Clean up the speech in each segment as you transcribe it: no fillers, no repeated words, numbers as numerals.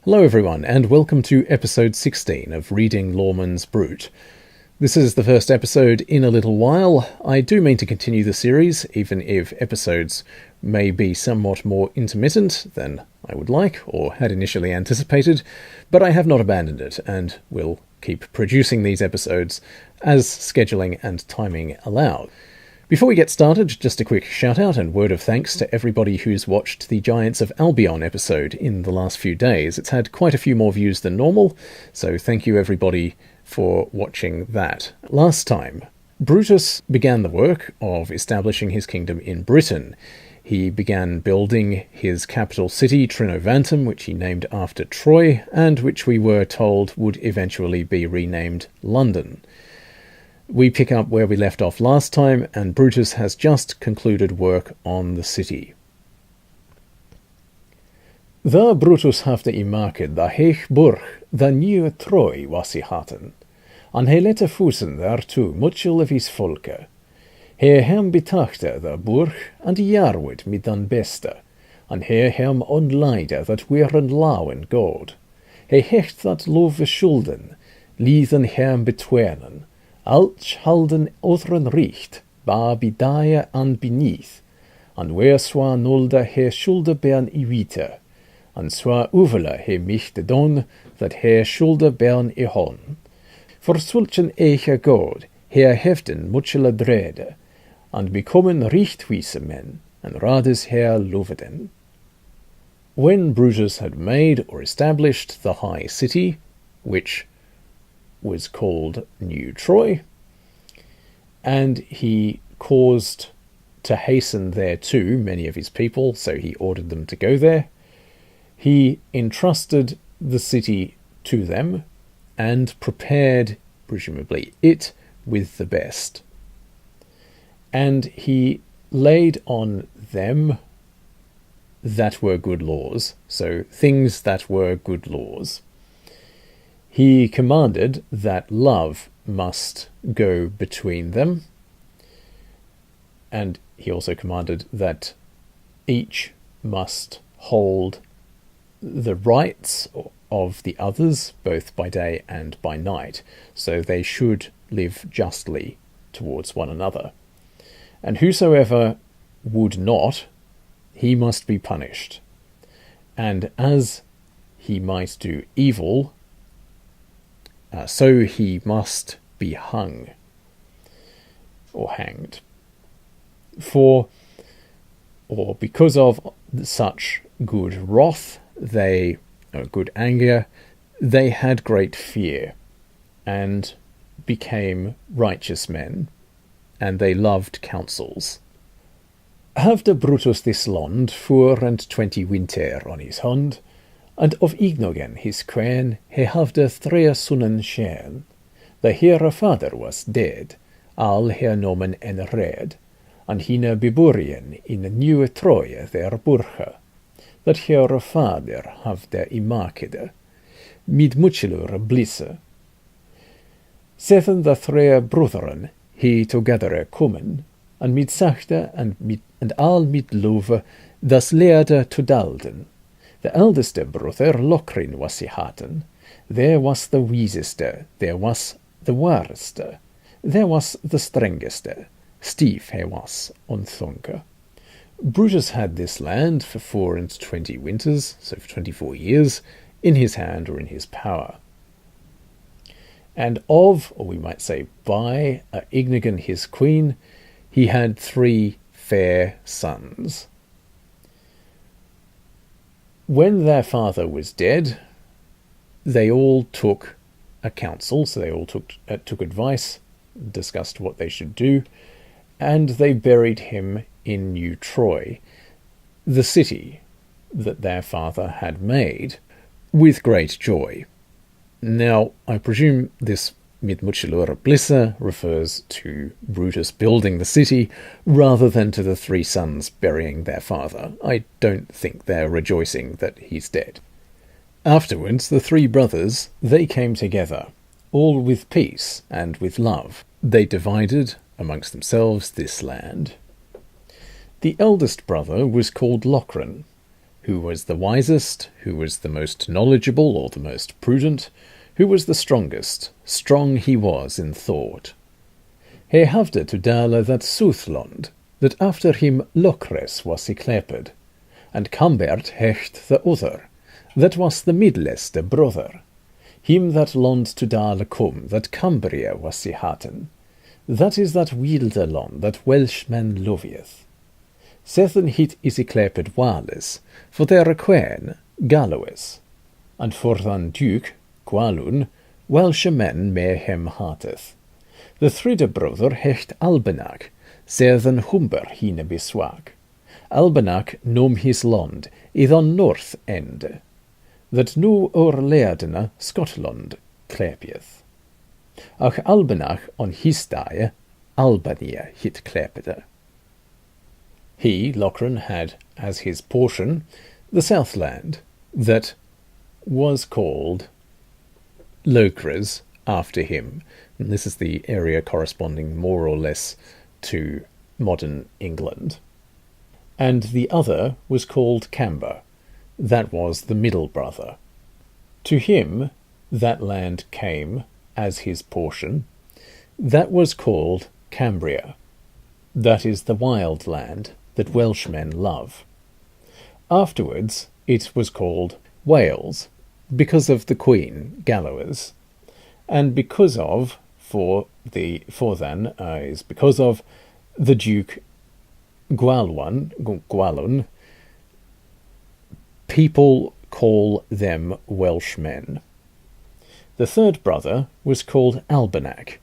Hello everyone, and welcome to episode 16 of Reading Layamon Brut. This is the first episode in a little while. I do mean to continue the series, even if episodes may be somewhat more intermittent than I would like or had initially anticipated, but I have not abandoned it, and will keep producing these episodes as scheduling and timing allow. Before we get started, just a quick shout out and word of thanks to everybody who's watched the Giants of Albion episode in the last few days. It's had quite a few more views than normal, so thank you everybody for watching that. Last time, Brutus began the work of establishing his kingdom in Britain. He began building his capital city, Trinovantum, which he named after Troy, and which we were told would eventually be renamed London. We pick up where we left off last time, and Brutus has just concluded work on the city. Daar Brutus hafde I market da heeg burg, da nieuwe Troy was I hatten. An he lette voeten daartoe, muchel of his volke. He hem betachte da burg, and jarwit mit dan beste, an he hem onleide dat weren lauen god. He hecht dat love schulden, lieden hem betwenen, Alch halden otheren richt, ba bidaie an beneath, an where swa nulde he schulde bern I wite, an swa uvele he michte don, that he schulde bern I hon. For sulchen eiche god, he heften muchele drede, and bekommen richtwiese men, and rades he loveden. When Brutus had made or established the high city, which was called New Troy, and he caused to hasten thereto many of his people, so he ordered them to go there. He entrusted the city to them and prepared, presumably, it with the best. And he laid on them that were good laws, so things that were good laws. He commanded that love must go between them, and he also commanded that each must hold the rights of the others, both by day and by night, so they should live justly towards one another. And whosoever would not, he must be punished. And as he might do evil, so he must be hung, or hanged. For, or because of such good wrath, good anger, they had great fear, and became righteous men, and they loved counsels. Havde Brutus this land 24 winter on his hand, and of Ignogen his queen he havde 3 sonnen själ. The hera father was dead, all her nomen en red, and hine beborien in nieuwe Troje their burge, that hera father havde I markede, mid muchilur blisse. Sethen the 3 brotheren he together komen, and mid sachte and all mid love, das leerde to dalden. The eldeste brother Lokrin was I hatten, there was the wiseste, there was the wareste, there was the strengeste, stief he was on thunke. Brutus had this land for 24 winters, so for 24 years, in his hand or in his power. And of, or we might say by, Ignogen his queen, he had 3 fair sons. When their father was dead, they all took a counsel, so they all took advice, discussed what they should do, and they buried him in New Troy, the city that their father had made, with great joy. Now, I presume this mit muchilura blissa refers to Brutus building the city, rather than to the 3 sons burying their father. I don't think they're rejoicing that he's dead. Afterwards, the 3 brothers, they came together, all with peace and with love. They divided amongst themselves this land. The eldest brother was called Lokrin, who was the wisest, who was the most knowledgeable or the most prudent, who was the strongest. Strong he was in thought. He havde to dale that Soothland, that after him Locres was he cleped, and Cambert hecht the other, that was the midleste brother. Him that lond to dale come, that Cambria was he haten. That is that wilde land that Welshman lovieth. Sethen hit is he cleped Wales, for their queen Gallowes, and for than Duke Gwalun, Welsche men me hem hateth. The thridde brother hecht Albenac, sethen Humber hine beswag. Albenac nom his land, on north end, that nu oor leerdene Scotland klepieth. Ach Albenac on his dae Albania hit klepede. He, Lochran, had as his portion the Southland, that was called Locres after him. And this is the area corresponding more or less to modern England. And the other was called Camber. That was the middle brother. To him that land came as his portion. That was called Cambria. That is the wild land that Welshmen love. Afterwards it was called Wales, because of the Queen Gallowes, and because of is because of the Duke Gwalun. People call them Welshmen. The third brother was called Albenac.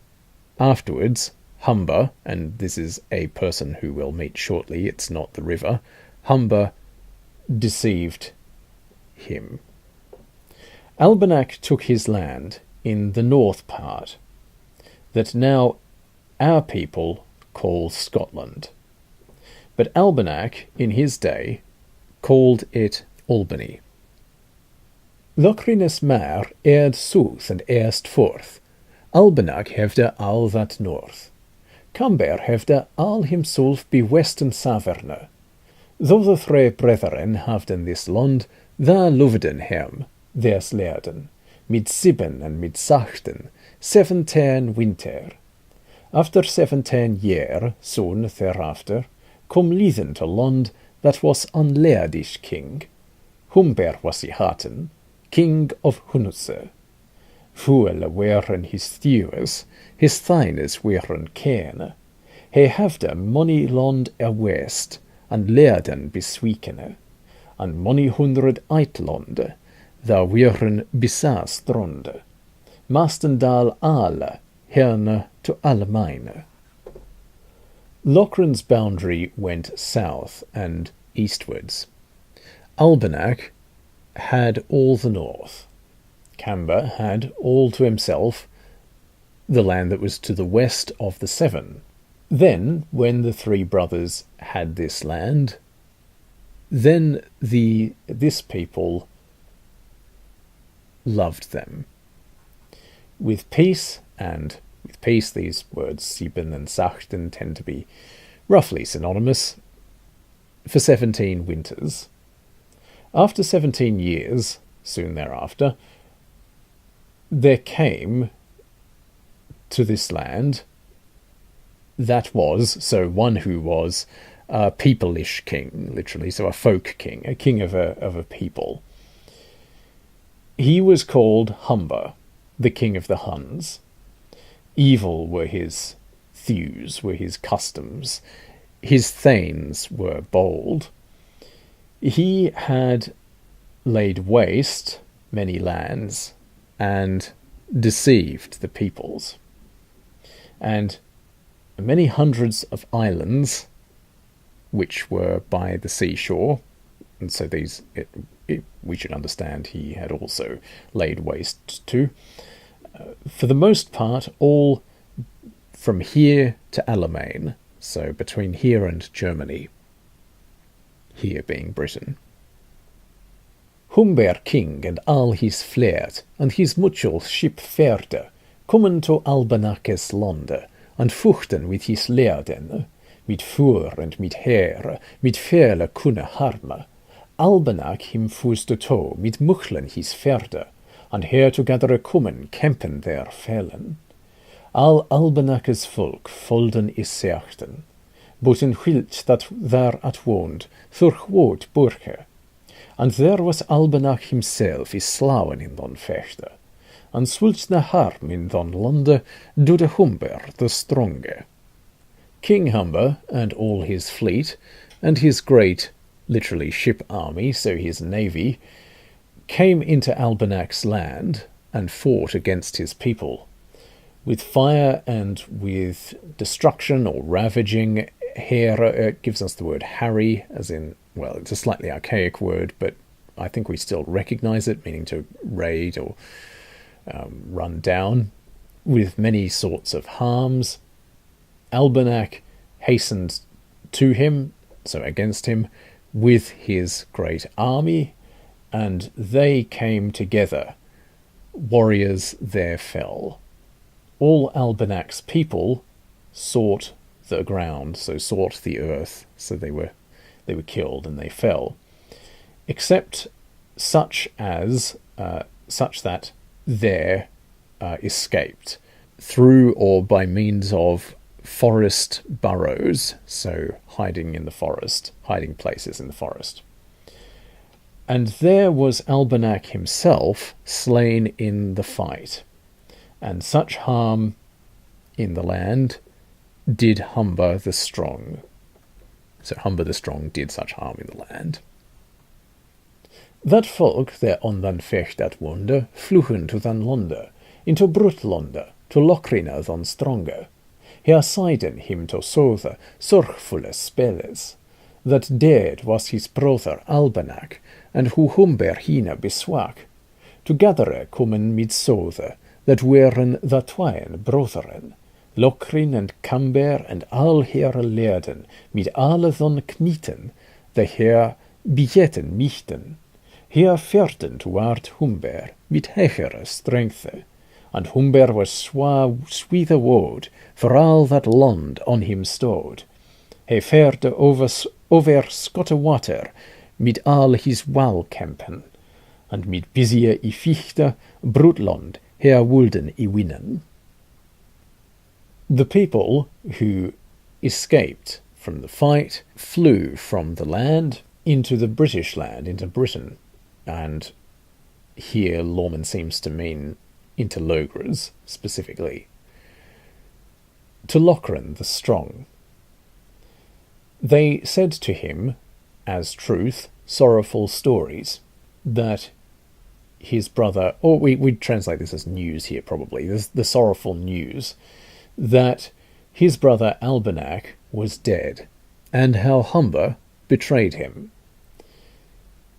Afterwards Humber, and this is a person who we'll meet shortly, it's not the river, Humber deceived him. Albenac took his land in the north part, that now our people call Scotland. But Albenac, in his day, called it Albany. Lochrinus maar eerd south and eerst forth. Albenac hefde al that north. Camber hefde al himself be western Saverne. Though the three brethren havden this land, there loveden hem, theirs leerden, mid 7 and mid 16, 17 winter. After 17 year, soon thereafter, kom Lithen to land that was unleerdish king. Humber was he haten, king of Huns. Fuel weren his steers, his thines weren kene. He havde money land west, and leerden beswikene, and money 100 eitlande, there weren bisa stronde. Mastendal ale, herne to Allemine. Lochran's boundary went south and eastwards. Albenac had all the north. Camber had all to himself the land that was to the west of the Severn. Then, when the three brothers had this land, then this people loved them. With peace, and with peace these words Sieben and Sachten tend to be roughly synonymous, for 17 winters. After 17 years, soon thereafter, there came to this land that was, so one who was a peopleish king, literally, so a folk king, a king of a people. He was called Humber, the king of the Huns. Evil were his thews, were his customs. His thanes were bold. He had laid waste many lands and deceived the peoples. And many hundreds of islands, which were by the seashore, and so these, we should understand, he had also laid waste to, for the most part, all from here to Layamon, so between here and Germany, here being Britain. Humber king and all his fleet, and his muchel ship ferde, kommen to Albenakes lande, and fuchten with his leerden, mit fuer and mit heere, mit fele kunne harme, Albenak him fuste to mit muchlen his ferde, and her together kummen kempen der fellen. Al Albenakes volk folden is seachten, but in hilt that there at woond, thurchwoot burke. And there was Albenak himself is slawen in don fechte, and swulst na harm in don lande do de Humber the stronge. King Humber and all his fleet, and his great, literally ship army, so his navy, came into Albenak's land and fought against his people. With fire and with destruction or ravaging, here gives us the word harry, as in, well, it's a slightly archaic word, but I think we still recognize it, meaning to raid or run down, with many sorts of harms. Albenak hastened to him, so against him, with his great army, and they came together. Warriors there fell. All Albenak's people sought the ground, so sought the earth, so they were killed and they fell, except such that there escaped through or by means of forest burrows, so hiding in the forest, hiding places in the forest. And there was Albenak himself slain in the fight, and such harm in the land did Humber the Strong. So Humber the Strong did such harm in the land. That folk there on dan fecht at wonde, fluchen to dan londe, into Brut londe, to Locrina dan stronge. Her seiden him to sothe, sorgfulle spelles. That dead was his brother Albenak, and who Humber hina beswak. Together kommen mid sothe, that weren the twine brotheren, Lokrin and Camber and all her leerden, mit alle thon knieten, the her billetten michten. Her ferten toward Humber, mit hechere strengthe, and Humber was swithe wood, for all that land on him stode. He ferde over scotte water, mit all his wal-kempen, and mit busier I fichte, Brutland, her woulden I winnen. The people who escaped from the fight flew from the land into the British land, into Britain, and here Layamon seems to mean into Logres specifically, to Locrine the Strong. They said to him, as truth, sorrowful stories, that his brother, or we'd translate this as news here probably, the sorrowful news, that his brother Albenak was dead, and how Humber betrayed him.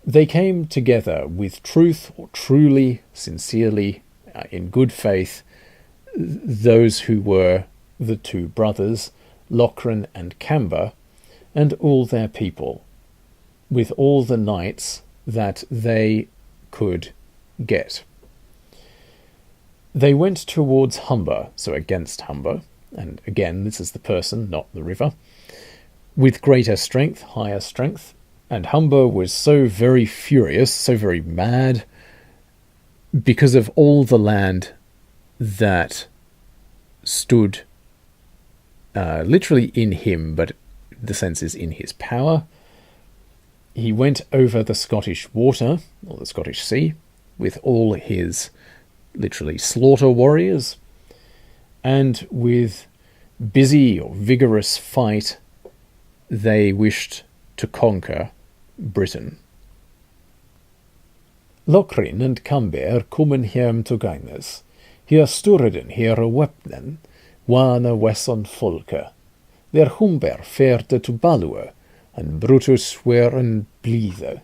They came together with truth, or truly, sincerely, in good faith, those who were the two brothers, Locrine and Camber, and all their people, with all the knights that they could get. They went towards Humber, so against Humber, and again this is the person, not the river, with greater strength, higher strength, and Humber was so very furious, so very mad, because of all the land that stood literally in him, but the sense is in his power. He went over the Scottish water, or the Scottish sea, with all his literally slaughter warriors, and with busy or vigorous fight they wished to conquer Britain. Locrine and Camber kommen hem to Gainas, hier sturden here wepnen, wane wesson folke. Der Humber ferde to Balue, and Brutus weren blithe.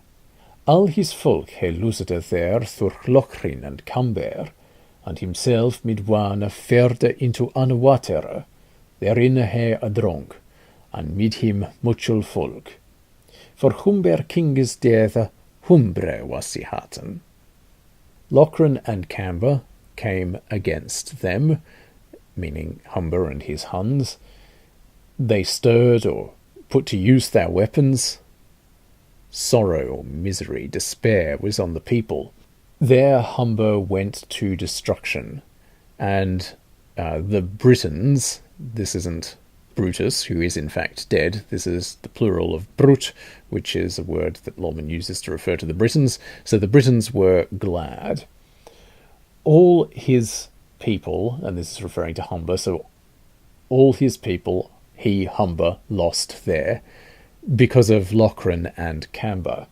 All his folk he lusete there through Locrine and Camber, and himself mid wane ferde into Anwatere, therein he adronk, and mid him muchel folk. For Humber kinges deathe, Humbre was he hatten. Locrine and Camber came against them, meaning Humber and his Huns. They stirred or put to use their weapons, sorrow or misery, despair was on the people. Their Humber went to destruction, and the Britons, this isn't Brutus, who is in fact dead, this is the plural of Brut, which is a word that Layamon uses to refer to the Britons, so the Britons were glad. All his people, and this is referring to Humber, so all his people, he, Humber, lost there, because of Lochran and Camber.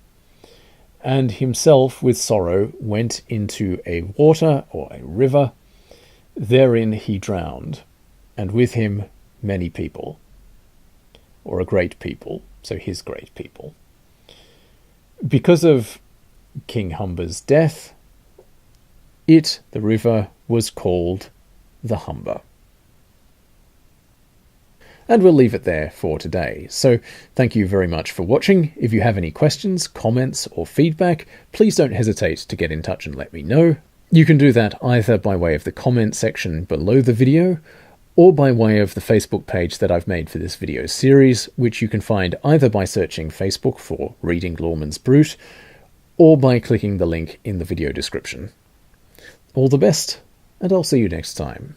And himself, with sorrow, went into a water, or a river. Therein he drowned, and with him many people, or a great people, so his great people. Because of King Humber's death, the river, was called the Humber. And we'll leave it there for today. So thank you very much for watching. If you have any questions, comments, or feedback, please don't hesitate to get in touch and let me know. You can do that either by way of the comment section below the video, or by way of the Facebook page that I've made for this video series, which you can find either by searching Facebook for Reading Layamon's Brut, or by clicking the link in the video description. All the best, and I'll see you next time.